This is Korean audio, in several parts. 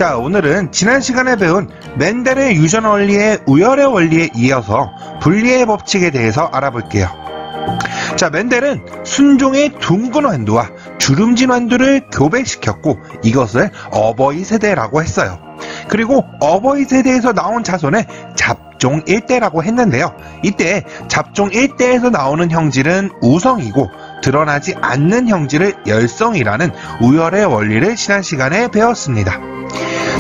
자, 오늘은 지난 시간에 배운 멘델의 유전 원리의 우열의 원리에 이어서 분리의 법칙에 대해서 알아볼게요. 자, 멘델은 순종의 둥근 완두와 주름진 완두를 교배시켰고 이것을 어버이 세대라고 했어요. 그리고 어버이 세대에서 나온 자손을 잡종 1대라고 했는데요. 이때 잡종 1대에서 나오는 형질은 우성이고 드러나지 않는 형질을 열성이라는 우열의 원리를 지난 시간에 배웠습니다.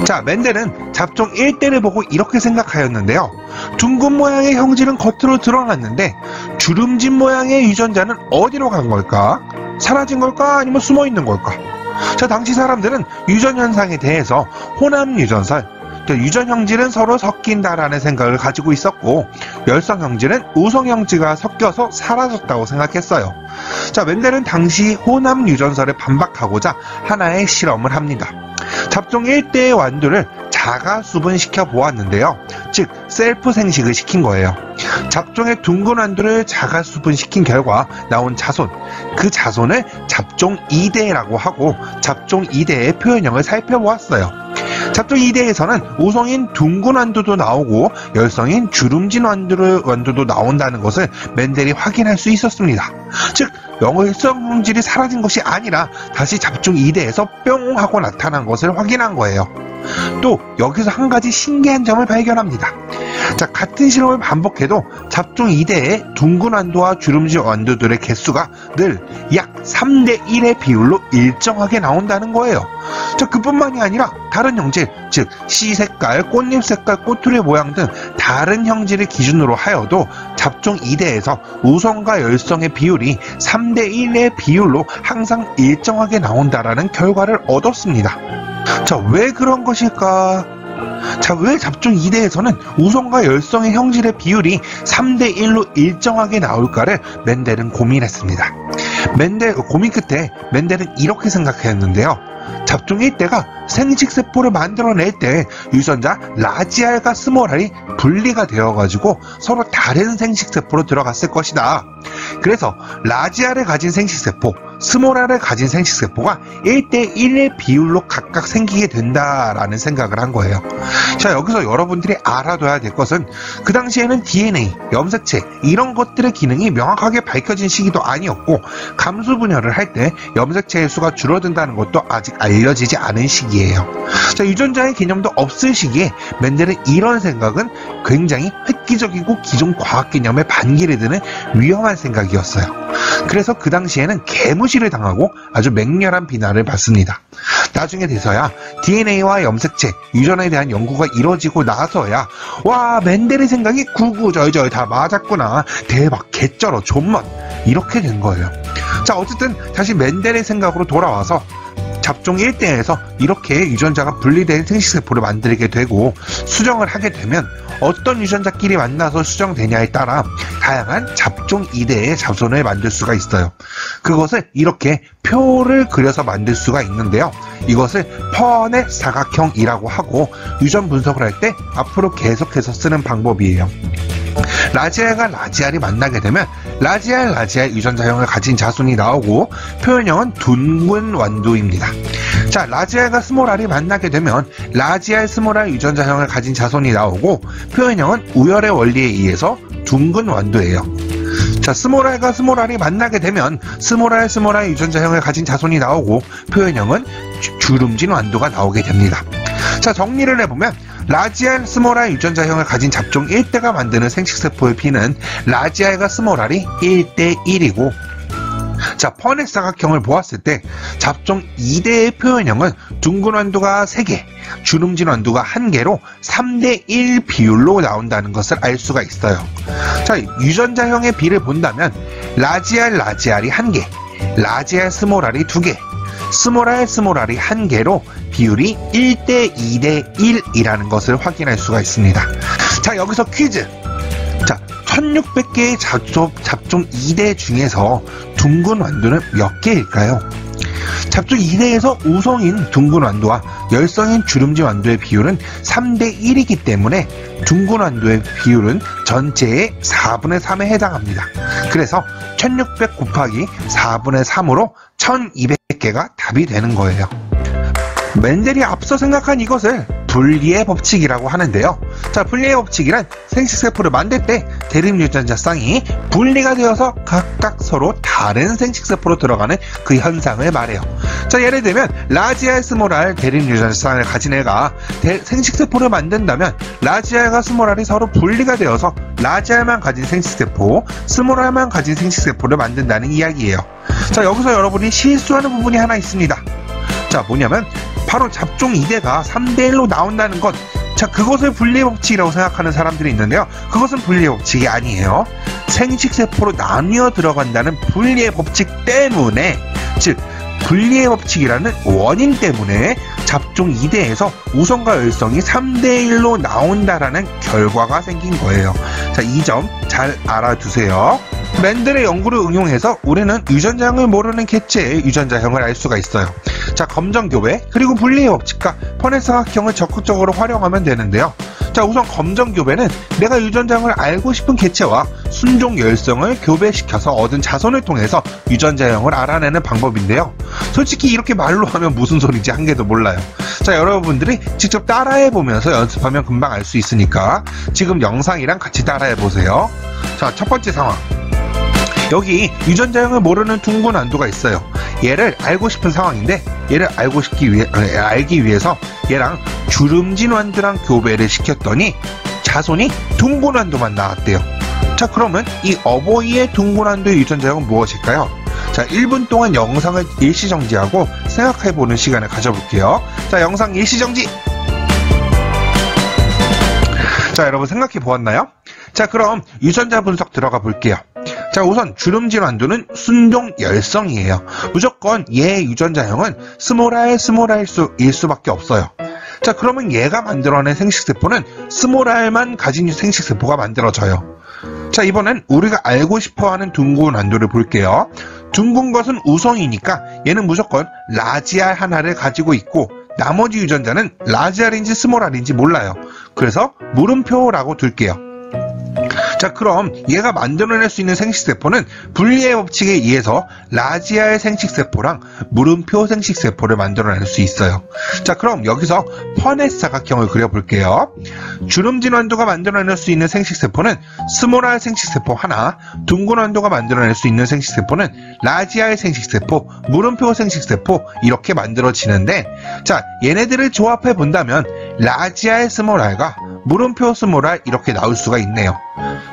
자, 멘델은 잡종 1대를 보고 이렇게 생각하였는데요. 둥근 모양의 형질은 겉으로 드러났는데 주름진 모양의 유전자는 어디로 간 걸까? 사라진 걸까? 아니면 숨어 있는 걸까? 자, 당시 사람들은 유전 현상에 대해서 호남 유전설, 유전 형질은 서로 섞인다라는 생각을 가지고 있었고 열성 형질은 우성 형질과 섞여서 사라졌다고 생각했어요. 자, 멘델은 당시 호남 유전설을 반박하고자 하나의 실험을 합니다. 잡종 1대의 완두를 자가 수분시켜 보았는데요. 즉 셀프 생식을 시킨 거예요. 잡종의 둥근 완두를 자가 수분시킨 결과 나온 자손, 그 자손을 잡종 2대라고 하고 잡종 2대의 표현형을 살펴보았어요. 잡종 2대에서는 우성인 둥근 완두도 나오고 열성인 주름진 완두도 나온다는 것을 멘델이 확인할 수 있었습니다. 즉 열성 형질이 사라진 것이 아니라 다시 잡종 2대에서 뿅 하고 나타난 것을 확인한 거예요. 또 여기서 한 가지 신기한 점을 발견합니다. 자, 같은 실험을 반복해도 잡종 2대의 둥근 완두와 주름진 완두들의 개수가 늘 약 3대1의 비율로 일정하게 나온다는 거예요. 자, 그뿐만이 아니라 다른 형질, 즉 씨 색깔, 꽃잎 색깔, 꼬투리 모양 등 다른 형질을 기준으로 하여도 잡종 2대에서 우성과 열성의 비율이 3대1의 비율로 항상 일정하게 나온다라는 결과를 얻었습니다. 자, 왜 그런 것일까? 자, 왜 잡종 2대에서는 우성과 열성의 형질의 비율이 3대1로 일정하게 나올까를 멘델은 고민했습니다. 고민 끝에 멘델은 이렇게 생각했는데요. 잡종 1대가 생식세포를 만들어낼 때 유전자 라지알과 스몰알이 분리가 되어가지고 서로 다른 생식세포로 들어갔을 것이다. 그래서 라지알을 가진 생식세포, 스몰알을 가진 생식세포가 1대1의 비율로 각각 생기게 된다라는 생각을 한 거예요. 자, 여기서 여러분들이 알아둬야 될 것은 그 당시에는 DNA, 염색체 이런 것들의 기능이 명확하게 밝혀진 시기도 아니었고 감수 분열을 할 때 염색체의 수가 줄어든다는 것도 아직 알려지지 않은 시기예요. 자, 유전자의 개념도 없을 시기에 멘델의 이런 생각은 굉장히 획기적이고 기존 과학 개념에 반기를 드는 위험한 생각이었어요. 그래서 그 당시에는 개무시를 당하고 아주 맹렬한 비난을 받습니다. 나중에 돼서야 DNA와 염색체, 유전에 대한 연구가 이루어지고 나서야 와, 멘델의 생각이 구구절절 다 맞았구나, 대박, 개쩔어, 존멋, 이렇게 된 거예요. 자, 어쨌든 다시 멘델의 생각으로 돌아와서 잡종 1대에서 이렇게 유전자가 분리된 생식세포를 만들게 되고 수정을 하게 되면 어떤 유전자끼리 만나서 수정되냐에 따라 다양한 잡종 2대의 자손을 만들 수가 있어요. 그것을 이렇게 표를 그려서 만들 수가 있는데요. 이것을 퍼넷 사각형이라고 하고 유전 분석을 할 때 앞으로 계속해서 쓰는 방법이에요. 라지알과 라지알이 만나게 되면 라지알 유전자형을 가진 자손이 나오고 표현형은 둥근 완두입니다. 자, 라지알과 스몰알이 만나게 되면 라지알 스몰알 유전자형을 가진 자손이 나오고 표현형은 우열의 원리에 의해서 둥근 완두예요. 자, 스몰알과 스몰알이 만나게 되면 스몰알 유전자형을 가진 자손이 나오고 표현형은 주름진 완두가 나오게 됩니다. 자, 정리를 해보면 라지알, 스몰알 유전자형을 가진 잡종 1대가 만드는 생식세포의 비는 라지알과 스몰알이 1대1이고 자, 퍼넷 사각형을 보았을 때 잡종 2대의 표현형은 둥근 완두가 3개, 주름진 완두가 1개로 3대1 비율로 나온다는 것을 알 수가 있어요. 자, 유전자형의 비를 본다면 라지알이 1개, 라지알 스몰알이 2개, 스몰알이 1개로 비율이 1대2대1이라는 것을 확인할 수가 있습니다. 자, 여기서 퀴즈. 자, 1600개의 잡종 2대 중에서 둥근 완두는 몇 개일까요? 잡종 2대에서 우성인 둥근 완두와 열성인 주름진 완두의 비율은 3대1이기 때문에 둥근 완두의 비율은 전체의 4분의 3에 해당합니다. 그래서 1600 곱하기 4분의 3으로 1200개가 답이 되는 거예요. 멘델이 앞서 생각한 이것을 분리의 법칙이라고 하는데요. 자, 분리의 법칙이란 생식세포를 만들 때 대립유전자 쌍이 분리가 되어서 각각 서로 다른 생식세포로 들어가는 그 현상을 말해요. 자, 예를 들면 라지알, 스몰알 대립유전자 쌍을 가진 애가 생식세포를 만든다면 라지알과 스몰알이 서로 분리가 되어서 라지알만 가진 생식세포, 스몰알만 가진 생식세포를 만든다는 이야기예요. 자, 여기서 여러분이 실수하는 부분이 하나 있습니다. 자, 뭐냐면 바로 잡종 2대가 3대1로 나온다는 것. 자, 그것을 분리의 법칙이라고 생각하는 사람들이 있는데요. 그것은 분리의 법칙이 아니에요. 생식세포로 나뉘어 들어간다는 분리의 법칙 때문에, 즉 분리의 법칙이라는 원인 때문에 잡종 2대에서 우성과 열성이 3대1로 나온다라는 결과가 생긴 거예요. 자, 이 점 잘 알아두세요. 멘델의 연구를 응용해서 우리는 유전자형을 모르는 개체의 유전자형을 알 수가 있어요. 자, 검정교배 그리고 분리의 법칙과 퍼넷 사각형을 적극적으로 활용하면 되는데요. 자, 우선 검정교배는 내가 유전자형을 알고 싶은 개체와 순종 열성을 교배시켜서 얻은 자손을 통해서 유전자형을 알아내는 방법인데요. 솔직히 이렇게 말로 하면 무슨 소리인지 한 개도 몰라요. 자, 여러분들이 직접 따라해보면서 연습하면 금방 알 수 있으니까 지금 영상이랑 같이 따라해보세요. 자, 첫 번째 상황. 여기 유전자형을 모르는 둥근 완두가 있어요. 얘를 알고 싶은 상황인데, 얘를 알기 위해서 얘랑 주름진 완두랑 교배를 시켰더니 자손이 둥근 완두만 나왔대요. 자, 그러면 이 어버이의 둥근 완두의 유전자형은 무엇일까요? 자, 1분 동안 영상을 일시정지하고 생각해보는 시간을 가져볼게요. 자, 영상 일시정지! 자, 여러분 생각해 보았나요? 자, 그럼 유전자 분석 들어가 볼게요. 자, 우선 주름진 완두는 순종 열성이에요. 무조건 얘의 유전자형은 스몰알, 스몰알일 수밖에 없어요. 자, 그러면 얘가 만들어낸 생식세포는 스몰알만 가진 생식세포가 만들어져요. 자, 이번엔 우리가 알고 싶어하는 둥근 완두를 볼게요. 둥근 것은 우성이니까 얘는 무조건 라지알 하나를 가지고 있고 나머지 유전자는 라지알인지 스몰알인지 몰라요. 그래서 물음표라고 둘게요. 자, 그럼 얘가 만들어낼 수 있는 생식세포는 분리의 법칙에 의해서 라지알 생식세포랑 물음표 생식세포를 만들어낼 수 있어요. 자, 그럼 여기서 퍼넷 사각형을 그려볼게요. 주름진 완두가 만들어낼 수 있는 생식세포는 스몰알 생식세포 하나, 둥근 완두가 만들어낼 수 있는 생식세포는 라지알 생식세포, 물음표 생식세포 이렇게 만들어지는데, 자, 얘네들을 조합해 본다면 라지알 스몰알과 물음표 스몰알 이렇게 나올 수가 있네요.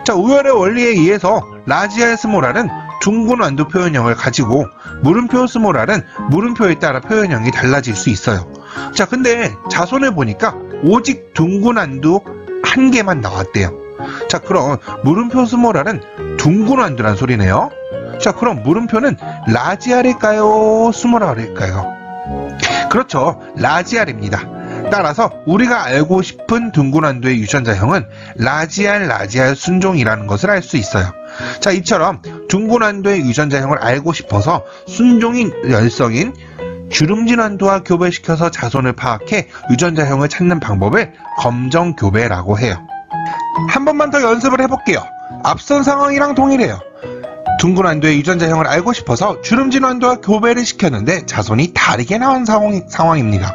자, 우열의 원리에 의해서 라지알 스몰알은 둥근 완두 표현형을 가지고 물음표 스몰알은 물음표에 따라 표현형이 달라질 수 있어요. 자, 근데 자손을 보니까 오직 둥근 완두 한 개만 나왔대요. 자, 그럼 물음표 스몰알은 둥근 완두란 소리네요. 자, 그럼 물음표는 라지알일까요? 스몰알일까요? 그렇죠, 라지알입니다. 따라서 우리가 알고 싶은 둥근 완두의 유전자형은 라지알 순종이라는 것을 알 수 있어요. 자, 이처럼 둥근 완두의 유전자형을 알고 싶어서 순종인 열성인 주름진 완두와 교배시켜서 자손을 파악해 유전자형을 찾는 방법을 검정교배라고 해요. 한 번만 더 연습을 해볼게요. 앞선 상황이랑 동일해요. 둥근 완두의 유전자형을 알고 싶어서 주름진 완두와 교배를 시켰는데 자손이 다르게 나온 상황입니다.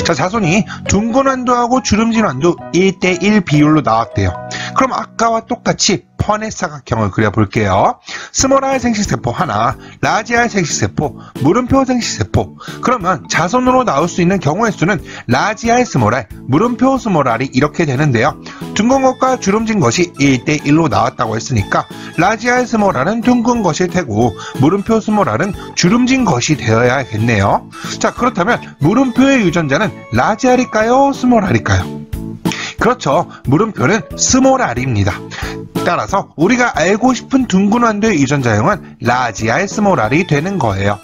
자, 자손이 둥근 완두하고 주름진 완두 1대1 비율로 나왔대요. 그럼 아까와 똑같이 퍼넷 사각형을 그려볼게요. 스몰알 생식세포 하나, 라지알 생식세포, 물음표 생식세포. 그러면 자손으로 나올 수 있는 경우의 수는 라지알 스몰알, 물음표 스몰알이 이렇게 되는데요. 둥근 것과 주름진 것이 1대1로 나왔다고 했으니까 라지알 스몰알은 둥근 것일 테고 물음표 스몰알은 주름진 것이 되어야겠네요. 자, 그렇다면 물음표의 유전자는 라지알일까요? 스몰알일까요? 그렇죠, 물음표는 스몰알입니다. 따라서 우리가 알고 싶은 둥근 완두의 유전자형은 라지알 스몰알이 되는 거예요.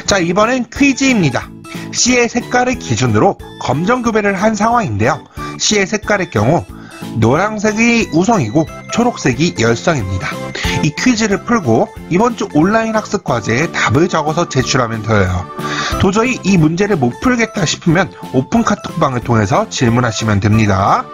자, 이번엔 퀴즈입니다. C의 색깔을 기준으로 검정교배를 한 상황인데요. C의 색깔의 경우 노란색이 우성이고 초록색이 열성입니다. 이 퀴즈를 풀고 이번 주 온라인 학습 과제에 답을 적어서 제출하면 돼요. 도저히 이 문제를 못 풀겠다 싶으면 오픈 카톡방을 통해서 질문하시면 됩니다.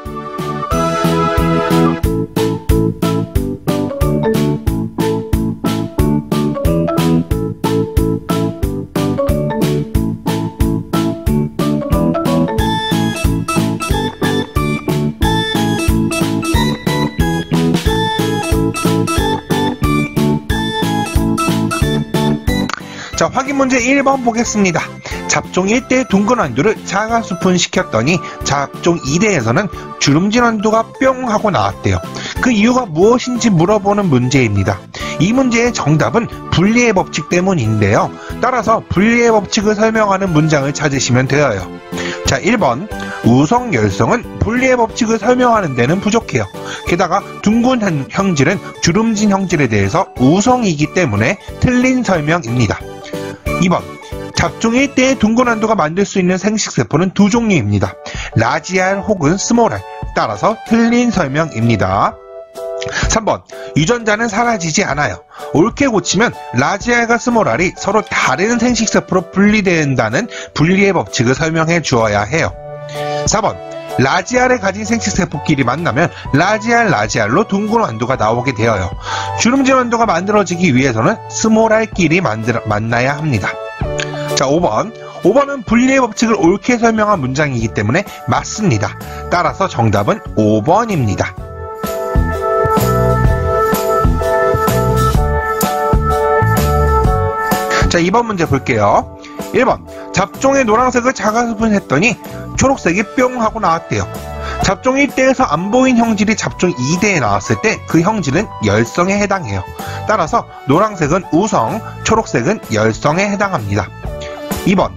자, 확인 문제 1번 보겠습니다. 잡종 1대의 둥근 완두를 자가수분 시켰더니 잡종 2대에서는 주름진 완두가 뿅 하고 나왔대요. 그 이유가 무엇인지 물어보는 문제입니다. 이 문제의 정답은 분리의 법칙 때문인데요. 따라서 분리의 법칙을 설명하는 문장을 찾으시면 되어요. 자, 1번 우성 열성은 분리의 법칙을 설명하는 데는 부족해요. 게다가 둥근 형질은 주름진 형질에 대해서 우성이기 때문에 틀린 설명입니다. 2번 잡종 1대의 둥근 완두가 만들 수 있는 생식세포는 두 종류입니다. 라지알 혹은 스몰알. 따라서 틀린 설명입니다. 3번 유전자는 사라지지 않아요. 옳게 고치면 라지알과 스몰알이 서로 다른 생식세포로 분리된다는 분리의 법칙을 설명해 주어야 해요. 4번 라지알을 가진 생식세포끼리 만나면 라지알로 둥근 완두가 나오게 되어요. 주름진 완두가 만들어지기 위해서는 스몰알끼리 만나야 합니다. 자, 5번은 분리의 법칙을 옳게 설명한 문장이기 때문에 맞습니다. 따라서 정답은 5번입니다. 자, 2번 문제 볼게요. 1번 잡종의 노란색을 자가수분했더니 초록색이 뿅 하고 나왔대요. 잡종 1대에서 안 보인 형질이 잡종 2대에 나왔을 때 그 형질은 열성에 해당해요. 따라서 노란색은 우성, 초록색은 열성에 해당합니다. 2번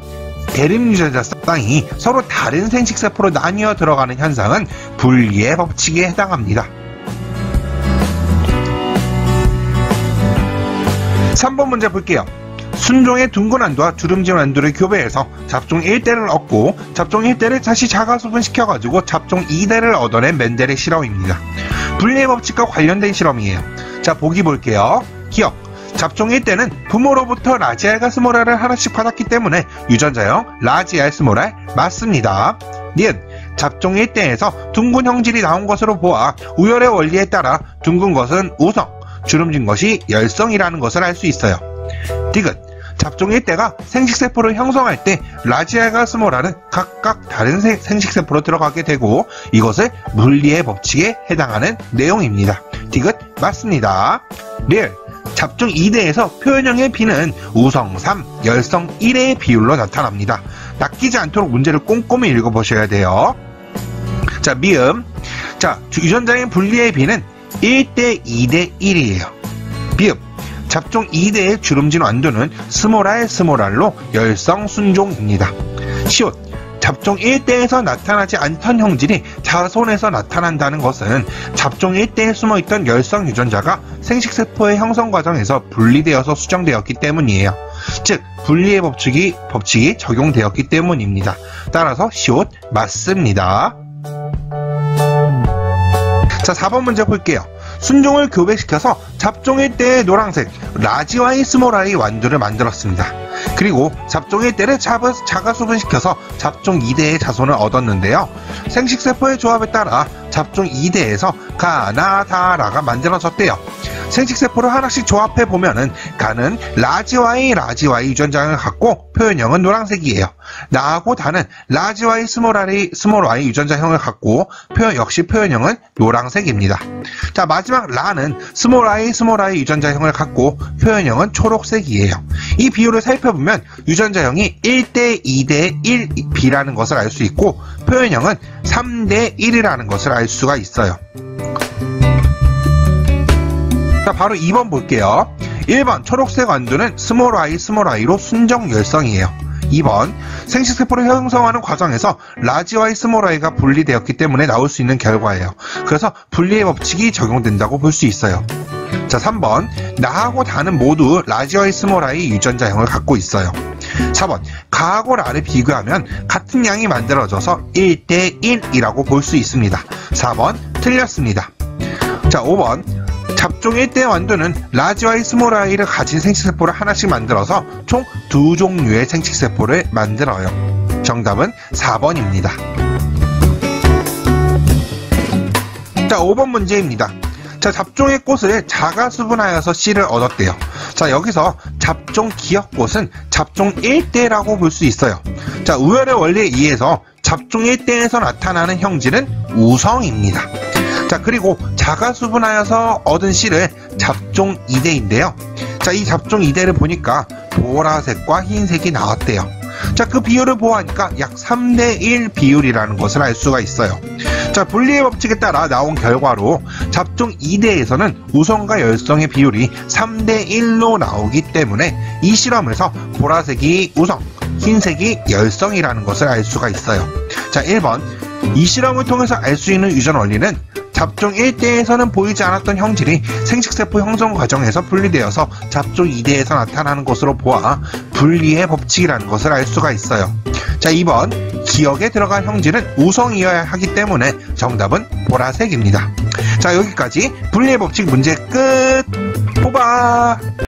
대립 유전자 쌍이 서로 다른 생식세포로 나뉘어 들어가는 현상은 분리의 법칙에 해당합니다. 3번 문제 볼게요. 순종의 둥근 완두와 주름진 완두를 교배해서 잡종 1대를 얻고 잡종 1대를 다시 자가수분시켜가지고 잡종 2대를 얻어낸 멘델의 실험입니다. 분리의 법칙과 관련된 실험이에요. 자, 보기 볼게요. 기억. 잡종 1대는 부모로부터 라지알과 스몰알을 하나씩 받았기 때문에 유전자형 라지알 스몰알 맞습니다. 니은 잡종 1대에서 둥근 형질이 나온 것으로 보아 우열의 원리에 따라 둥근 것은 우성, 주름진 것이 열성이라는 것을 알 수 있어요. 디귿 잡종 1대가 생식세포를 형성할 때 라지알과 스몰알은 각각 다른 생식세포로 들어가게 되고 이것을 분리의 법칙에 해당하는 내용입니다. 디귿 맞습니다. 리을 잡종 2대에서 표현형의 B는 우성 3, 열성 1의 비율로 나타납니다. 낚이지 않도록 문제를 꼼꼼히 읽어보셔야 돼요. 자, 미음. 자, 유전자의 분리의 B는 1대 2대 1이에요. 비읍. 잡종 2대의 주름진 완두는 스몰알로 열성 순종입니다. 시옷. 잡종 1대에서 나타나지 않던 형질이 자손에서 나타난다는 것은 잡종 1대에 숨어있던 열성 유전자가 생식세포의 형성 과정에서 분리되어서 수정되었기 때문이에요. 즉 분리의 법칙이 적용되었기 때문입니다. 따라서 시옷 맞습니다. 자, 4번 문제 볼게요. 순종을 교배시켜서 잡종 1대의 노란색 라지와이 스몰알이 완두를 만들었습니다. 그리고 잡종 1대를 자가수분시켜서 잡종 2대의 자손을 얻었는데요. 생식세포의 조합에 따라 잡종 2대에서 가나다라가 만들어졌대요. 생식세포를 하나씩 조합해보면은 가는 라지와이 유전자를 갖고 표현형은 노란색이에요. 나하고 다는 라지와이 스몰와이 유전자형을 갖고 역시 표현형은 노란색입니다. 자, 마지막 라는 스몰와이 유전자형을 갖고 표현형은 초록색이에요. 이 비율을 살펴보면 유전자형이 1대 2대 1B라는 것을 알 수 있고 표현형은 3대 1이라는 것을 알 수가 있어요. 자, 바로 2번 볼게요. 1번 초록색 완두는 스몰와이로 순정 열성이에요. 2번 생식세포를 형성하는 과정에서 라지와이 스몰와이가 분리되었기 때문에 나올 수 있는 결과예요. 그래서 분리의 법칙이 적용된다고 볼 수 있어요. 자, 3번 나하고 다는 모두 라지와이 스몰와이 유전자형을 갖고 있어요. 4번 가하고 라를 비교하면 같은 양이 만들어져서 1대 1이라고 볼 수 있습니다. 4번 틀렸습니다. 자, 5번 잡종 1대 완두는 라지와이 스몰와이를 가진 생식세포를 하나씩 만들어서 총 2종류의 생식세포를 만들어요. 정답은 4번입니다. 자, 5번 문제입니다. 자, 잡종의 꽃을 자가수분하여서 씨를 얻었대요. 자, 여기서 잡종 기역꽃은 잡종 1대라고 볼 수 있어요. 자, 우열의 원리에 의해서 잡종 1대에서 나타나는 형질은 우성입니다. 자, 그리고 자가수분하여서 얻은 씨를 잡종 2대인데요. 자, 이 잡종 2대를 보니까 보라색과 흰색이 나왔대요. 자, 그 비율을 보아하니까 약 3대1 비율이라는 것을 알 수가 있어요. 자, 분리의 법칙에 따라 나온 결과로 잡종 2대에서는 우성과 열성의 비율이 3대1로 나오기 때문에 이 실험에서 보라색이 우성, 흰색이 열성이라는 것을 알 수가 있어요. 자, 1번. 이 실험을 통해서 알 수 있는 유전 원리는 잡종 1대에서는 보이지 않았던 형질이 생식세포 형성 과정에서 분리되어서 잡종 2대에서 나타나는 것으로 보아 분리의 법칙이라는 것을 알 수가 있어요. 자, 2번. 기억에 들어간 형질은 우성이어야 하기 때문에 정답은 보라색입니다. 자, 여기까지 분리의 법칙 문제 끝! 뽑아!